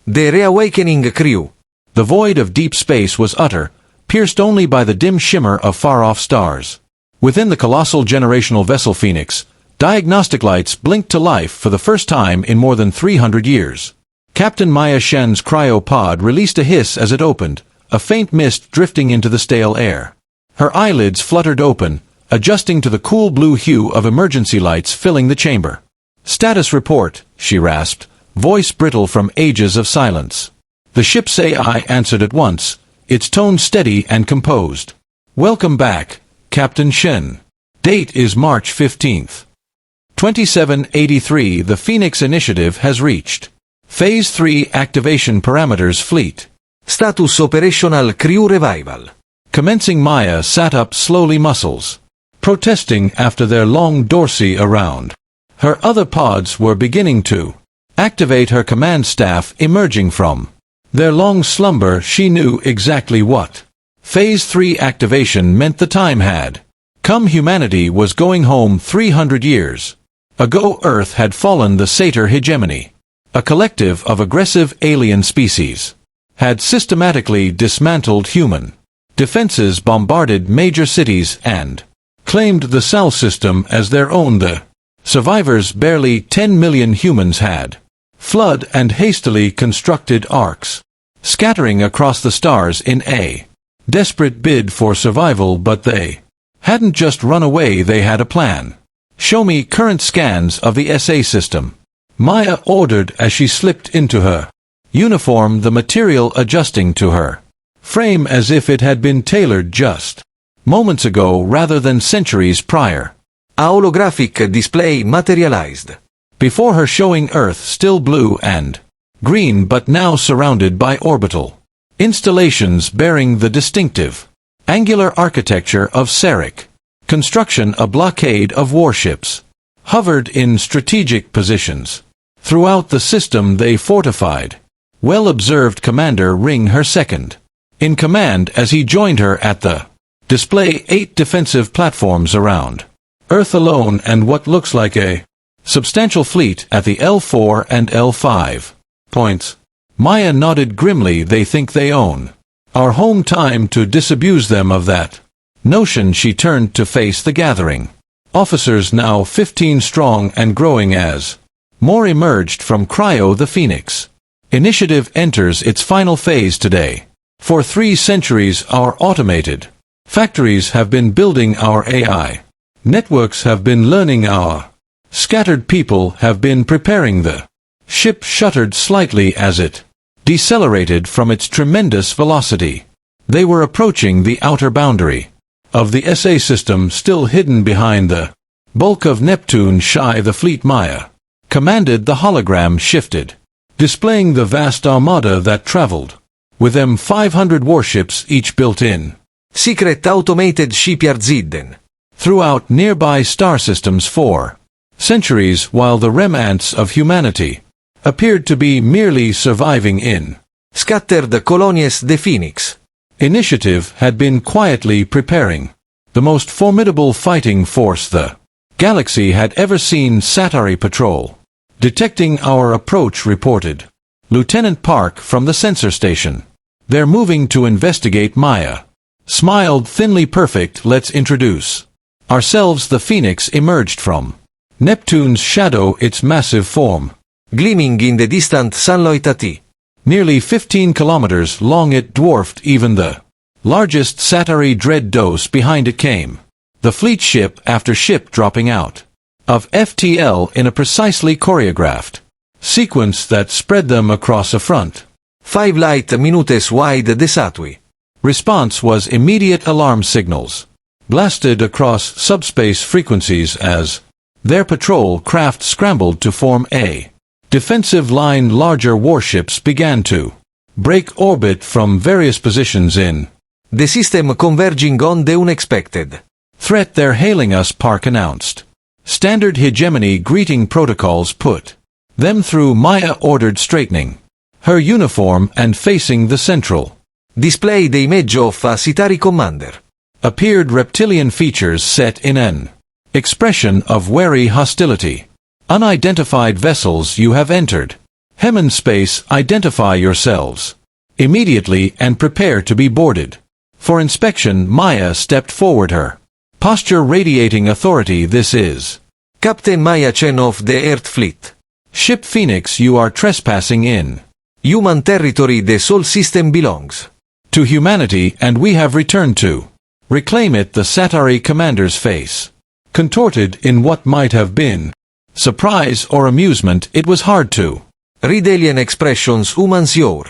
The reawakening crew. The void of deep space was utter, pierced only by the dim shimmer of far-off stars. Within the colossal generational vessel Phoenix, diagnostic lights blinked to life for the first time in more than 300 years. Captain Maya Shen's cryopod released a hiss as it opened, a faint mist drifting into the stale air. Her eyelids fluttered open, adjusting to the cool blue hue of emergency lights filling the chamber. "Status report," she rasped, voice brittle from ages of silence. The ship's AI answered at once, its tone steady and composed. "Welcome back, Captain Shen. Date is March 15th. 2783. The Phoenix Initiative has reached Phase 3 activation parameters fleet. Status operational crew revival." Commencing. Maya sat up slowly, muscles protesting after their long dorsey around. Her other pods were beginning to activate. Her command staff emerging from their long slumber. She knew exactly what Phase 3 activation meant. The time had come. Humanity was going home. 300 years ago Earth had fallen. The Satyr hegemony, a collective of aggressive alien species, had systematically dismantled human defenses, bombarded major cities, and claimed the Sol system as their own. The survivors, barely 10 million humans, had fled and hastily constructed arcs, scattering across the stars in a desperate bid for survival. But they hadn't just run away, they had a plan. "Show me current scans of the SA system," Maya ordered as she slipped into her uniform, the material adjusting to her frame as if it had been tailored just moments ago rather than centuries prior. A holographic display materialized before her, showing Earth still blue and green but now surrounded by orbital installations bearing the distinctive angular architecture of Sarek construction. A blockade of warships hovered in strategic positions throughout the system, they fortified. Well-observed Commander Ring, her second in command, as he joined her at the display. 8 defensive platforms around Earth alone, and what looks like a substantial fleet at the L4 and L5 points. Maya nodded grimly. "They think they own our home. Time to disabuse them of that notion." She turned to face the gathering officers, now 15 strong and growing as more emerged from Cryo. The Phoenix Initiative enters its final phase today. For 3 centuries our automated factories have been building our AI. Networks have been learning our scattered people have been preparing. The ship shuddered slightly as it decelerated from its tremendous velocity. They were approaching the outer boundary of the SA system, still hidden behind the bulk of Neptune. Shy, the fleet Maya commanded. The hologram shifted, displaying the vast armada that traveled with them. 500 warships, each built in secret automated shipyards hidden throughout nearby star systems for centuries, while the remnants of humanity appeared to be merely surviving in scattered colonies. The Phoenix Initiative had been quietly preparing the most formidable fighting force the galaxy had ever seen. Satari Patrol detecting our approach, reported Lieutenant Park from the sensor station. "They're moving to investigate." Maya smiled thinly. "Perfect, let's introduce ourselves." The Phoenix emerged from Neptune's shadow, its massive form gleaming in the distant sunlight. At nearly 15 kilometers long, it dwarfed even the largest Satari dread dose. Behind it came the fleet, ship after ship dropping out of FTL in a precisely choreographed sequence that spread them across a front 5 light minutes wide. The Satwi response was immediate. Alarm signals blasted across subspace frequencies as their patrol craft scrambled to form a defensive line. Larger warships began to break orbit from various positions in the system, converging on the unexpected threat. "They're hailing us," Park announced. Standard hegemony greeting protocols put them through. Maya ordered, straightening her uniform and facing the central display. The image of a Citari commander appeared, reptilian features set in an expression of wary hostility. "Unidentified vessels, you have entered Hem space, identify yourselves immediately and prepare to be boarded. For inspection, Maya stepped forward, her posture radiating authority. This is Captain Maya Chen of the Earth Fleet. Ship Phoenix, you are trespassing in Human territory. The Sol system belongs to humanity, and we have returned to reclaim it. The Satari commander's face contorted in what might have been surprise or amusement. It was hard to read alien expressions. Humans, your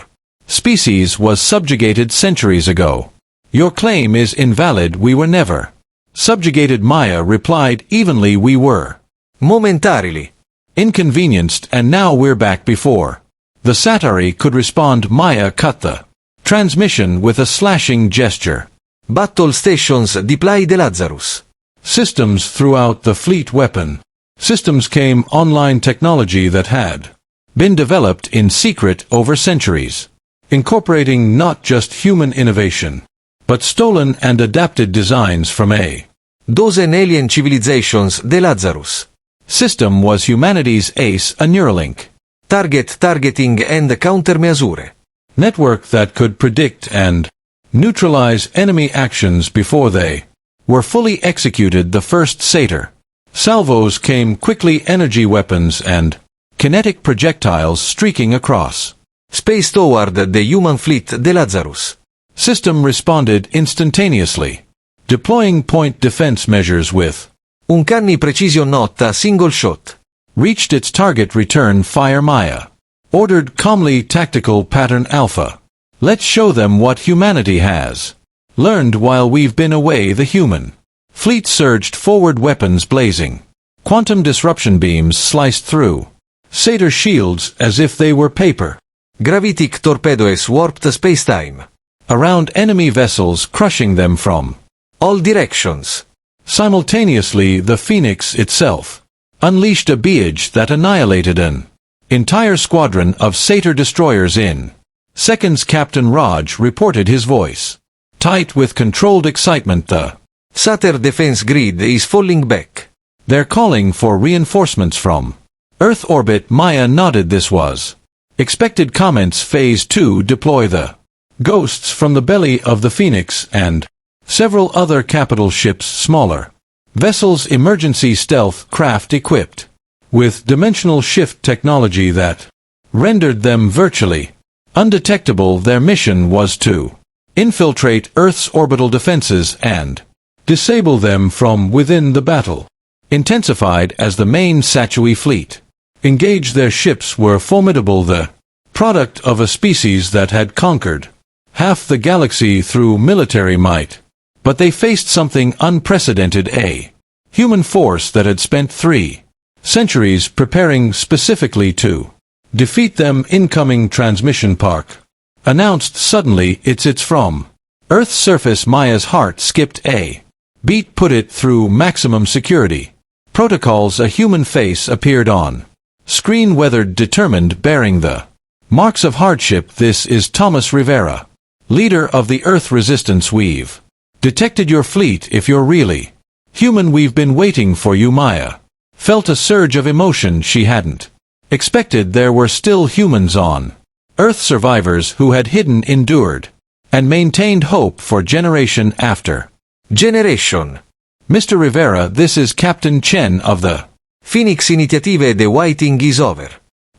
species was subjugated centuries ago. Your claim is invalid. We were never subjugated. Maya replied evenly. We were momentarily inconvenienced, and now we're back before the Satari could respond. Maya cut the transmission with a slashing gesture. battle stations. Deploy the Lazarus systems throughout the fleet. Weapon systems came online. Technology that had been developed in secret over centuries, incorporating not just human innovation, but stolen and adapted designs from a dozen alien civilizations. The Lazarus system was humanity's ace, a Neuralink targeting and countermeasure network that could predict and neutralize enemy actions before they were fully executed. The first Satyr salvos came quickly, energy weapons and kinetic projectiles streaking across space toward the human fleet. The Lazarus system responded instantaneously, deploying point defense measures with uncanny precision. Not a single shot reached its target. Return fire. Maya ordered calmly. Tactical pattern alpha. Let's show them what humanity has learned while we've been away. The human fleet surged forward, weapons blazing. Quantum disruption beams sliced through Satyr shields as if they were paper. gravitic torpedoes warped spacetime around enemy vessels, crushing them from all directions. Simultaneously, the Phoenix itself unleashed a beage that annihilated an entire squadron of Satyr destroyers in seconds. Captain Raj reported, his voice tight with controlled excitement. The Satyr defense grid is falling back. They're calling for reinforcements from Earth orbit. Maya nodded. This was expected comments. Phase 2. Deploy the ghosts from the belly of the Phoenix and several other capital ships, smaller vessels, emergency stealth craft equipped with dimensional shift technology that rendered them virtually undetectable. Their mission was to infiltrate Earth's orbital defenses and disable them from within. The battle intensified as the main Satui fleet engaged. Their ships were formidable, the product of a species that had conquered half the galaxy through military might. But they faced something unprecedented, a human force that had spent 3 centuries preparing specifically to defeat them. Incoming transmission park announced suddenly. It's from Earth's surface. Maya's heart skipped a beat. Put it through maximum security protocols. A human face appeared on screen, weathered, determined, bearing the marks of hardship. This is Thomas Rivera, leader of the Earth Resistance. We've detected your fleet. If you're really human, we've been waiting for you. Maya felt a surge of emotion she hadn't expected. There were still humans on Earth, survivors who had hidden, endured, and maintained hope for generation after generation. Mr. Rivera, this is Captain Chen of the Phoenix Initiative. The waiting is over.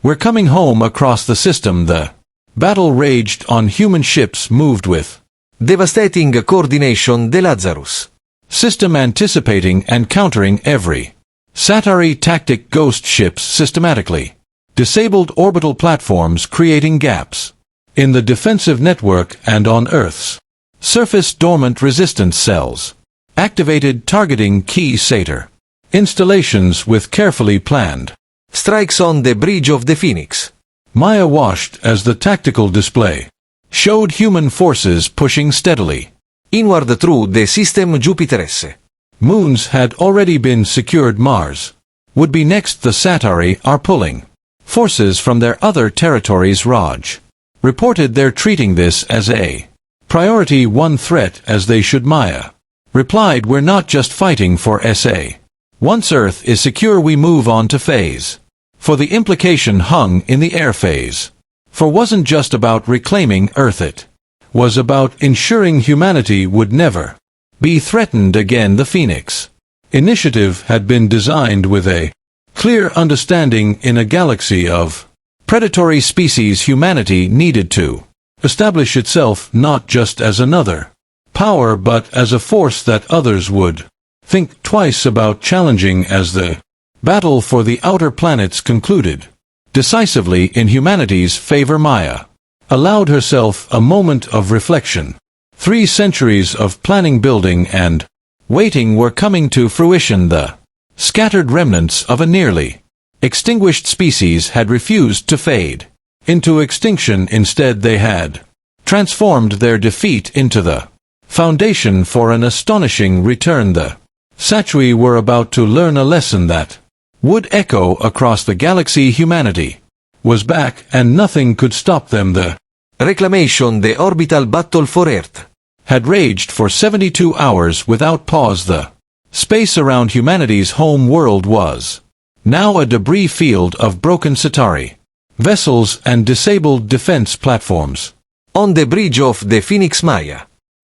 We're coming home. Across the system, the battle raged on. Human ships moved with devastating coordination. The Lazarus system anticipating and countering every Satari tactic. Ghost ships systematically disabled orbital platforms, creating gaps in the defensive network. And on Earth's surface, dormant resistance cells activated, targeting key Satyr installations with carefully planned strikes on the bridge of the Phoenix. Maya watched as the tactical display showed human forces pushing steadily inward through the system. Jupiter's moons had already been secured. Mars would be next. The Satari are pulling forces from their other territories. Raj reported they're treating this as a priority 1 threat, as they should. Maya replied, we're not just fighting for SA. Once Earth is secure, we move on to Phase For the implication hung in the air phase. For wasn't just about reclaiming Earth, it was about ensuring humanity would never be threatened again. The Phoenix initiative had been designed with a clear understanding in a galaxy of predatory species. Humanity needed to establish itself not just as another power but as a force that others would think twice about challenging. As the battle for the outer planets concluded decisively in humanity's favor, Maya allowed herself a moment of reflection. 3 centuries of planning, building, and waiting were coming to fruition. The scattered remnants of a nearly extinguished species had refused to fade into extinction. Instead, they had transformed their defeat into the foundation for an astonishing return. The Satui were about to learn a lesson that would echo across the galaxy. Humanity was back, and nothing could stop them. The Reclamation, the orbital battle for Earth, had raged for 72 hours without pause. The space around humanity's home world was now a debris field of broken Centauri vessels and disabled defense platforms. On the bridge of the Phoenix, Maya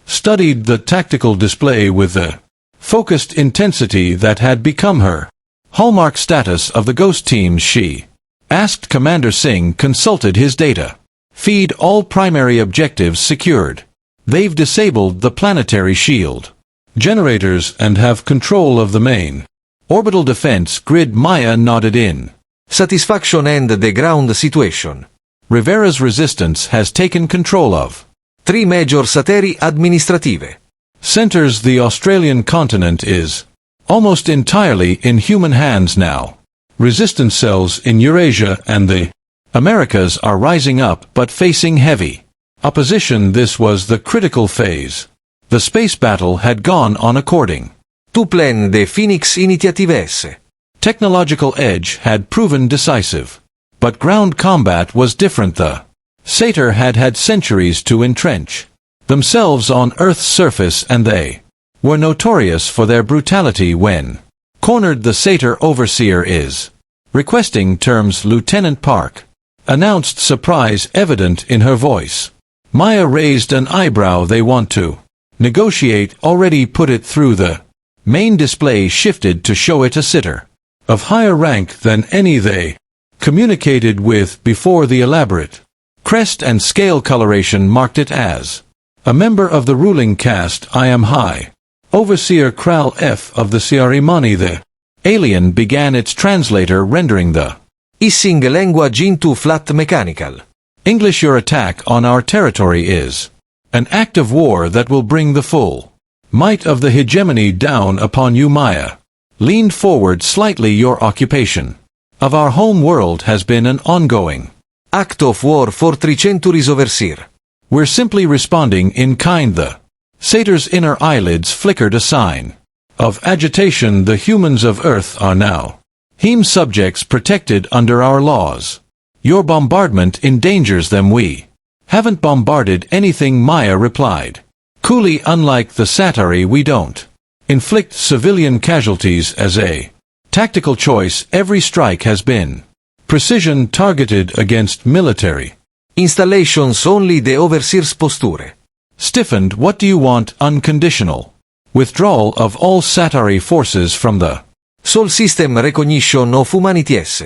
studied the tactical display with the focused intensity that had become her hallmark status of the Ghost teams. She asked Commander Singh, consulted his data feed, all primary objectives secured. They've disabled the planetary shield generators and have control of the main orbital defense grid. Maya nodded in satisfaction. And the ground situation. Rivera's resistance has taken control of 3 major satellite administrative centers. The Australian continent is almost entirely in human hands now. Resistance cells in Eurasia and the Americas are rising up but facing heavy opposition. This was the critical phase. The space battle had gone on according to plan. The Phoenix Initiative S technological edge had proven decisive. But ground combat was different. The Satyr had had centuries to entrench themselves on Earth's surface, and they were notorious for their brutality when cornered. The Satyr overseer is requesting terms. Lieutenant Park announced, surprise evident in her voice. Maya raised an eyebrow. They want to negotiate. Already put it through. The main display shifted to show it a sitter of higher rank than any they communicated with before. The elaborate crest and scale coloration marked it as a member of the ruling caste. I am High Overseer Kral F of the Siarimani. The alien began, its translator rendering the hissing language into flat mechanical English. Your attack on our territory is an act of war that will bring the full might of the hegemony down upon you. Maya leaned forward slightly. Your occupation of our home world has been an ongoing act of war for 3 centuries. Overseer, we're simply responding in kind. The Satyr's inner eyelids flickered a sign of agitation. The humans of Earth are now Heme subjects protected under our laws. Your bombardment endangers them. We haven't bombarded anything, Maya replied coolly. Unlike the Satari, we don't inflict civilian casualties as a tactical choice. Every strike has been precision targeted against military installations. Only the overseer's posture stiffened. What do you want? Unconditional withdrawal of all Satari forces from the Sol System, recognition of humanity S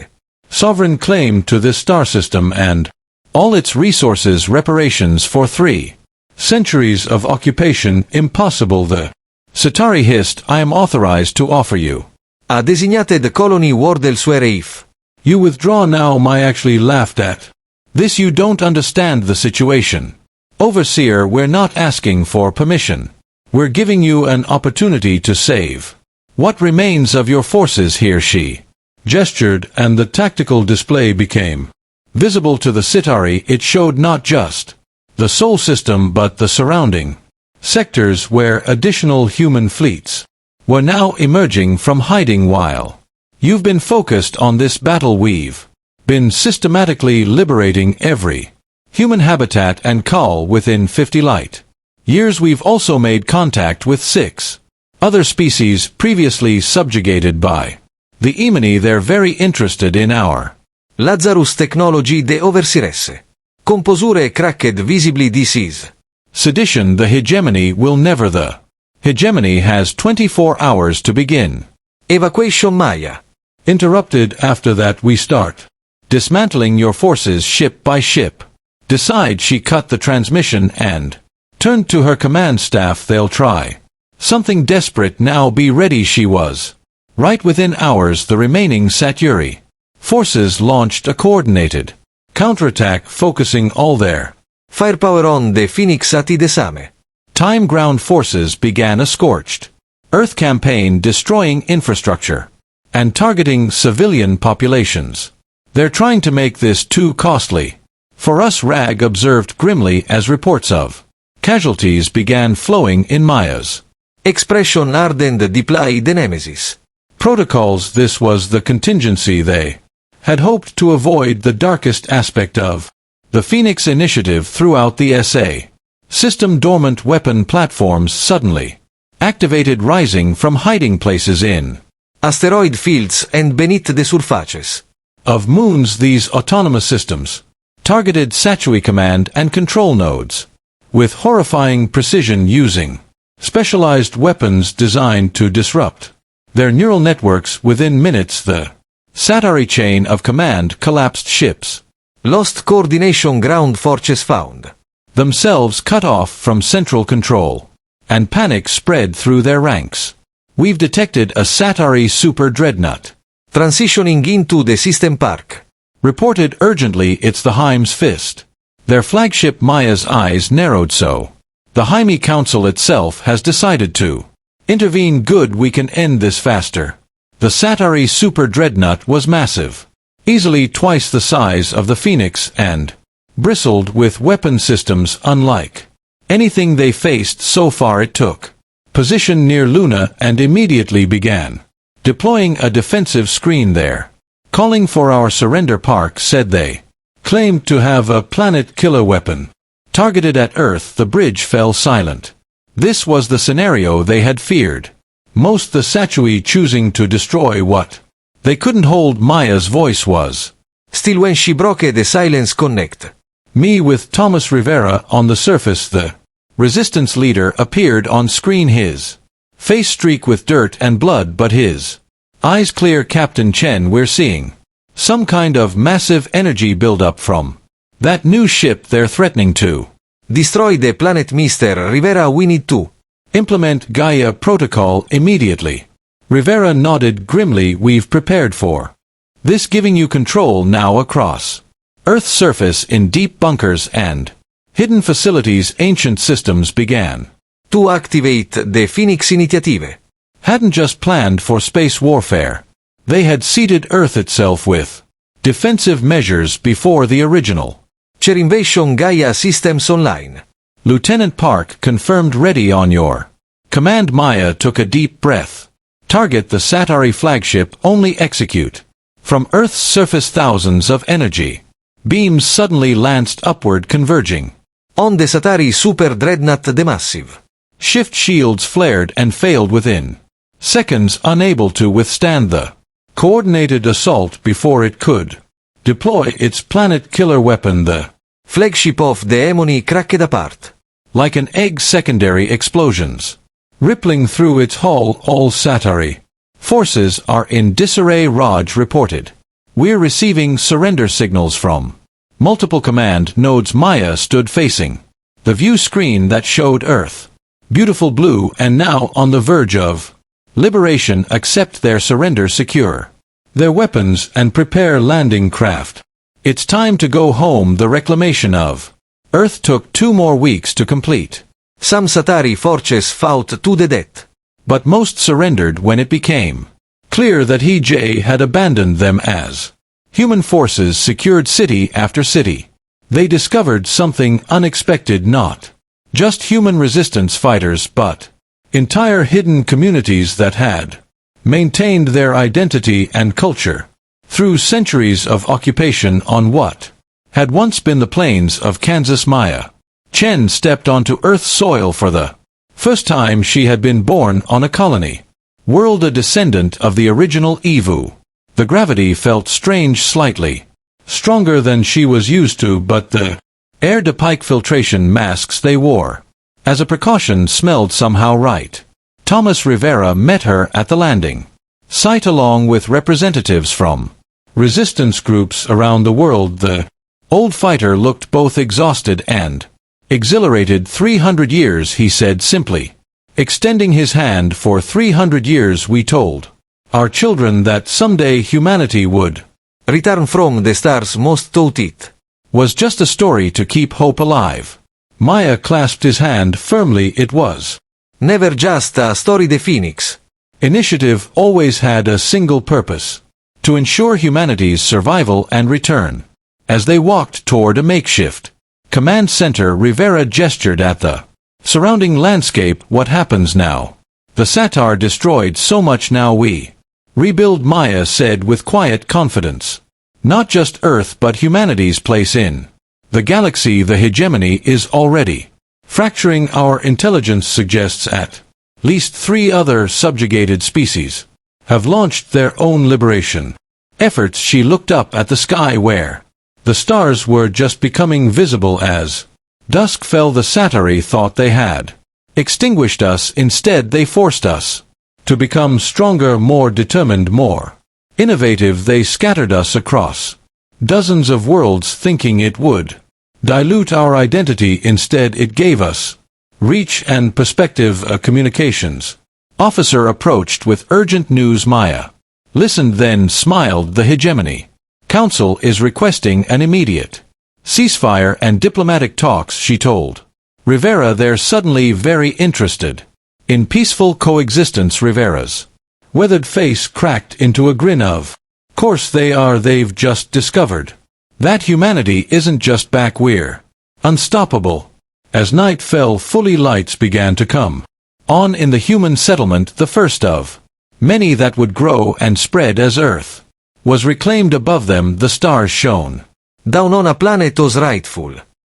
sovereign claim to this star system and all its resources. Reparations for 3 centuries of occupation. Impossible. The Satari hissed. I am authorized to offer you a designated colony world elsewhere if you withdraw now. Maya actually laughed at this. You don't understand the situation. Overseer, we're not asking for permission. We're giving you an opportunity to save what remains of your forces here. She gestured, and the tactical display became visible to the Sitari. It showed not just the Sol system but the surrounding sectors where additional human fleets were now emerging from hiding. While you've been focused on this battle, we've been systematically liberating every human habitat and call within 50 light years. We've also made contact with 6 other species previously subjugated by the Emini. They're very interested in our Lazarus technology de oversiresse. Composure cracked visibly disease. Sedition the hegemony will never the. Hegemony has 24 hours to begin. Evacuation Maya. Interrupted after that we start. Dismantling your forces ship by ship. Decide she cut the transmission and turned to her command staff they'll try. Something desperate now be ready she was. Right within hours the remaining Saturi forces launched a coordinated counterattack focusing all their Firepower on the Phoenix at Idesame. time ground forces began a scorched Earth campaign destroying infrastructure and targeting civilian populations. They're trying to make this too costly for us, Rag observed grimly as reports of casualties began flowing in Maya's Expression hardened deploy the Nemesis. protocols. This was the contingency they had hoped to avoid the darkest aspect of the Phoenix initiative throughout the SA. System dormant weapon platforms suddenly activated rising from hiding places in Asteroid fields and beneath the surfaces of moons. These autonomous systems targeted Satui command and control nodes with horrifying precision using specialized weapons designed to disrupt their neural networks. Within minutes the Satari chain of command collapsed. Ships Lost coordination ground forces found. Themselves cut off from central control, and panic spread through their ranks. We've detected a Satari super dreadnought. Transitioning into the system park. Reported urgently. It's the Heims Fist. Their flagship. Maya's eyes narrowed. So the Jaime Council itself has decided to intervene. Good, we can end this faster. The Satari super dreadnought was massive, easily twice the size of the Phoenix, and bristled with weapon systems unlike anything they faced so far. It took position near Luna and immediately began deploying a defensive screen there. Calling for our surrender. Park said they claimed to have a planet killer weapon targeted at Earth. The bridge fell silent. This was the scenario they had feared most, the Satui choosing to destroy what they couldn't hold. Maya's voice was Still when she broke the silence connect. me with Thomas Rivera on the surface. The resistance leader appeared on screen, his face streaked with dirt and blood, but his eyes clear. Captain Chen, we're seeing some kind of massive energy buildup from that new ship. They're threatening to Destroy the planet, Mr. Rivera. We need to implement Gaia protocol immediately. Rivera nodded grimly. We've prepared for this, giving you control now across Earth's surface in deep bunkers and hidden facilities. Ancient systems began to activate the Phoenix initiative. Hadn't just planned for space warfare. They had seeded Earth itself with defensive measures before the original Chair invasion Gaia systems online. Lieutenant Park confirmed. Ready on your command. Maya took a deep breath. Target the Satari flagship. Only execute from Earth's surface. Thousands of energy beams suddenly lanced upward, converging On the Satari super dreadnought. The massive shift shields flared and failed within seconds, unable to withstand the coordinated assault before it could deploy its planet killer weapon. The flagship of the Emony cracked apart. like an egg. Secondary explosions rippling through its hull. All Satari forces are in disarray. Raj reported. We're receiving surrender signals from multiple command nodes. Maya stood facing the view screen that showed Earth, beautiful blue, and now on the verge of liberation. Accept their surrender, secure their weapons, and prepare landing craft. It's time to go home. The reclamation of Earth took 2 more weeks to complete. Some Satari forces fought to the death. But most surrendered when it became clear that He had abandoned them. As human forces secured city after city, they discovered something unexpected. Not just human resistance fighters, but entire hidden communities that had maintained their identity and culture through centuries of occupation on what had once been the plains of Kansas. Maya Chen stepped onto Earth's soil for the first time. She had been born on a colony world, a descendant of the original Evu. The gravity felt strange slightly. stronger than she was used to, but the air de pike filtration masks they wore, as a precaution, smelled somehow right. Thomas Rivera met her at the landing site along with representatives from resistance groups around the world. The old fighter looked both exhausted and exhilarated. 300 years, he said simply, extending his hand. For 300 years we told our children that someday humanity would return from the stars. Most thought it was just a story to keep hope alive. Maya clasped his hand firmly. It was never just a story. The Phoenix initiative always had a single purpose: to ensure humanity's survival and return. As they walked toward a makeshift command center, Rivera gestured at the surrounding landscape. What happens now? The Satar destroyed so much, now we rebuild, Maya said with quiet confidence. Not just Earth but humanity's place in the galaxy. The hegemony is already fracturing. Our intelligence suggests at least 3 other subjugated species have launched their own liberation efforts. She looked up at the sky where the stars were just becoming visible. As dusk fell, the Satari thought they had extinguished us. Instead, they forced us to become stronger, more determined, more innovative. They scattered us across dozens of worlds, thinking it would dilute our identity. Instead, it gave us reach and perspective. A communications officer approached with urgent news. Maya listened, then smiled. The Hegemony Council is requesting an immediate ceasefire and diplomatic talks, she told Rivera. They're suddenly very interested in peaceful coexistence. Rivera's weathered face cracked into a grin of course they are. They've just discovered that humanity isn't just back, we're unstoppable. As night fell, fully lights began to come on in the human settlement, the first of many that would grow and spread as Earth was reclaimed. Above them the stars shone down on a planet whose rightful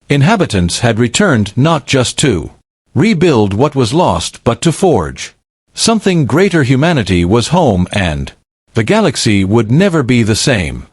inhabitants had returned, not just to rebuild what was lost, but to forge something greater. Humanity was home, and the galaxy would never be the same.